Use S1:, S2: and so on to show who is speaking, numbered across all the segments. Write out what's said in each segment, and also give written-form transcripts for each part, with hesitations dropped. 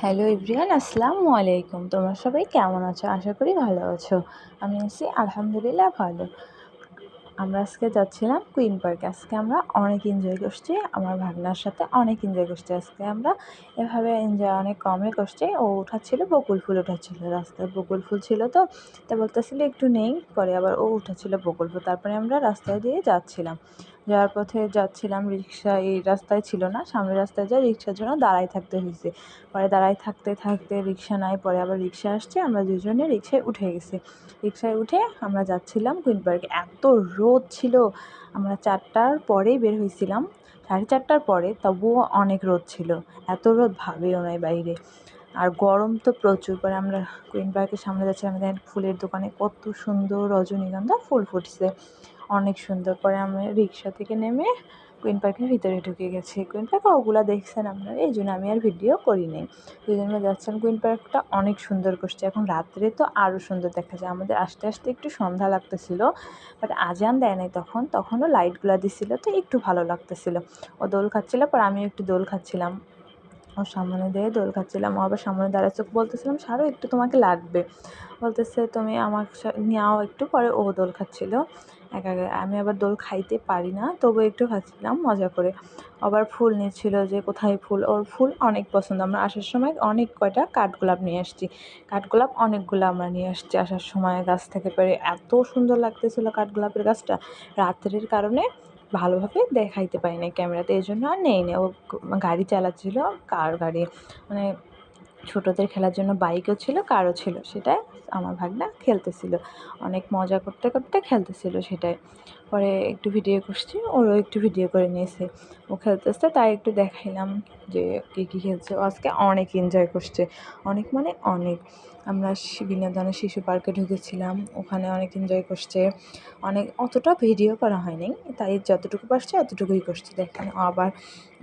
S1: Hello everyone, আসসালামু আলাইকুম। তোমরা সবাই কেমন আছো? আশা করি ভালো আছো। আমি আছি আলহামদুলিল্লাহ ভালো। আমরা আজকে যাচ্ছিলাম কুইন পার্কে। আজকে আমরা অনেক এনজয় করছি, আমার ভাগনার সাথে অনেক এনজয় করছি। আজকে আমরা এভাবে এনজয় অনেক কমই করছি। ও উঠাচ্ছিল, বকুল ফুল উঠাচ্ছিল, রাস্তায় বকুল ফুল ছিল তো তা বলতেছিল একটু নেই, পরে আবার ও উঠাচ্ছিল বকুল ফুল। তারপরে আমরা রাস্তায় দিয়ে যাচ্ছিলাম, যাওয়ার পথে যাচ্ছিলাম, রিক্সা এই রাস্তায় ছিল না, সামনের রাস্তায় যাই রিক্সার জন্য দাঁড়াই থাকতে হয়েছে। পরে দাঁড়াই থাকতে থাকতে রিক্সা নাই, পরে আবার রিক্সা আসছে, আমরা দুজনে রিক্সায় উঠে গেছি। রিক্সায় উঠে আমরা যাচ্ছিলাম কুইন পার্কে। এত রোদ ছিল, আমরা 4টার পরেই বের হয়েছিলাম, 4:30টার পরে, তবুও অনেক রোদ ছিল। এত রোদ ভাবেও নাই বাইরে, আর গরম তো প্রচুর। পরে আমরা কুইন পার্কের সামনে যাচ্ছিলাম, দেখেন ফুলের দোকানে কত সুন্দর রজনীগন্ধা ফুল ফুটছে, অনেক সুন্দর। পরে আমি রিক্সা থেকে নেমে কুইন পার্কের ভিতরে ঢুকে গেছি। কুইন পার্কে ওগুলো দেখছেন আপনারা, এই জন্য আমি আর ভিডিও করি নাই। দুজনে যাচ্ছেন, কুইন পার্কটা অনেক সুন্দর করছে। এখন রাত্রে তো আরও সুন্দর দেখা যায়। আমাদের আস্তে আস্তে একটু সন্ধ্যা লাগতেছিল, বাট আজান দেয় নাই তখনও লাইটগুলো দিছিল, তো একটু ভালো লাগতেছিল। ও দোল খাচ্ছিল, পর আমিও একটু দোল খাচ্ছিলাম, ওর সামনে দিয়ে দোল খাচ্ছিলাম। ও আবার সামনে দাঁড়াচ্ছে, বলতেছিলাম সারো একটু তোমাকে লাগবে, বলতেছে তুমি আমার নেওয়াও একটু। পরে ও দোল খাচ্ছিল একা একা, আমি আবার দোল খাইতে পারি না, তবু একটু খাচ্ছিলাম মজা করে। আবার ফুল নিচ্ছিল, যে কোথায় ফুল, ওর ফুল অনেক পছন্দ। আমরা আসার সময় অনেক কয়টা কাঠগোলাপ নিয়ে আসছি, কাঠগোলাপ অনেকগুলো আমরা নিয়ে আসছি আসার সময় গাছ থেকে পেরে। এত সুন্দর লাগতেছিল কাঠগোলাপের গাছটা, রাত্রের কারণে ভালোভাবে দেখাইতে পারি না ক্যামেরাতে, এই জন্য আর নেই না। ও গাড়ি চালাচ্ছিল, কার গাড়ি মানে ছোটোদের খেলার জন্য বাইকও ছিল, কারও ছিল, সেটাই আমার ভাগনা খেলতেছিল, অনেক মজা করতে করতে খেলতেছিল সেটাই। পরে একটু ভিডিও করছি, ওরও একটু ভিডিও করে নিয়েছে, ও খেলতেছে তাই একটু দেখাইলাম যে কী খেলছে। ও আজকে অনেক এনজয় করছে, অনেক মানে অনেক। আমরা বিনোদনের শিশু পার্কে ঢুকেছিলাম, ওখানে অনেক এনজয় করছে, অনেক। অতটা ভিডিও করা হয়নি, তাই যতটুকু পারছে অতটুকুই করছে। দেখেন আবার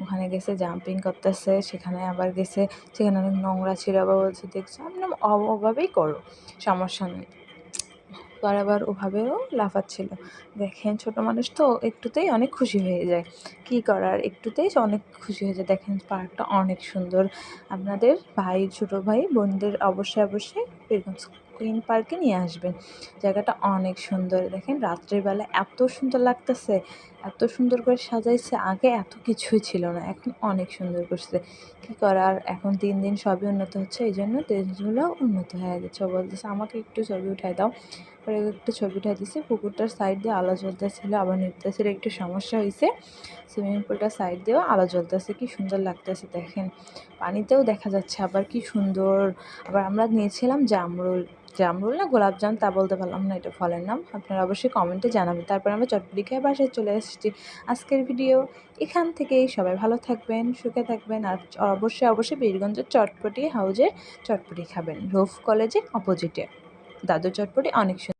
S1: ওখানে গেছে জাম্পিং করতেছে, সেখানে আবার গেছে, সেখানে অনেক নোংরা ছিল, আবার বলছে দেখছো আমি ওভাবেই করো, সমস্যা নেই। পর আবার ওভাবেও লাফাচ্ছিল। দেখেন ছোটো মানুষ তো একটুতেই অনেক খুশি হয়ে যায়, কী করার, একটুতেই অনেক খুশি হয়ে যায়। দেখেন পার্কটা অনেক সুন্দর। আপনাদের ভাই, ছোটো ভাই বোনদের অবশ্যই অবশ্যই কুইন পার্কে নিয়ে আসবেন, জায়গাটা অনেক সুন্দর। দেখেন রাত্রের বেলা এত সুন্দর লাগতেছে, এত সুন্দর করে সাজাইছে, আগে এত কিছুই ছিল না, এখন অনেক সুন্দর করছে। কী করার, এখন দিন দিন সবই উন্নত হচ্ছে, এই জন্য দেশগুলো উন্নত হয়ে গেছে। বলতেছে আমাকে একটু ছবি উঠাই দাও, পরে একটু ছবি উঠাই দিছি। পুকুরটার সাইড দিয়ে আলো জ্বলতেছিল, আবার নিতেছিল, একটু সমস্যা হয়েছে। সুইমিং পুলটার সাইড দিয়েও আলো জ্বলতেছে, কি সুন্দর লাগতেছে দেখেন, পানিতেও দেখা যাচ্ছে আবার কি সুন্দর। আবার আমরা নিয়েছিলাম জামরুল, জামরুল না গোলাপজাম তা বলতে পারলাম না, এটা ফলের নাম, আপনারা অবশ্যই কমেন্টে জানাবেন। তারপর আমরা চটপটি খেয়ে বাসায় চলে এসেছি। আজকের ভিডিও এখান থেকেই, সবাই ভালো থাকবেন, সুখে থাকবেন, আর অবশ্যই অবশ্যই বীরগঞ্জের চটপটি হাউজের চটপটি খাবেন, রুফ কলেজের অপোজিটে দাদু চটপটি অনেক সুন্দর।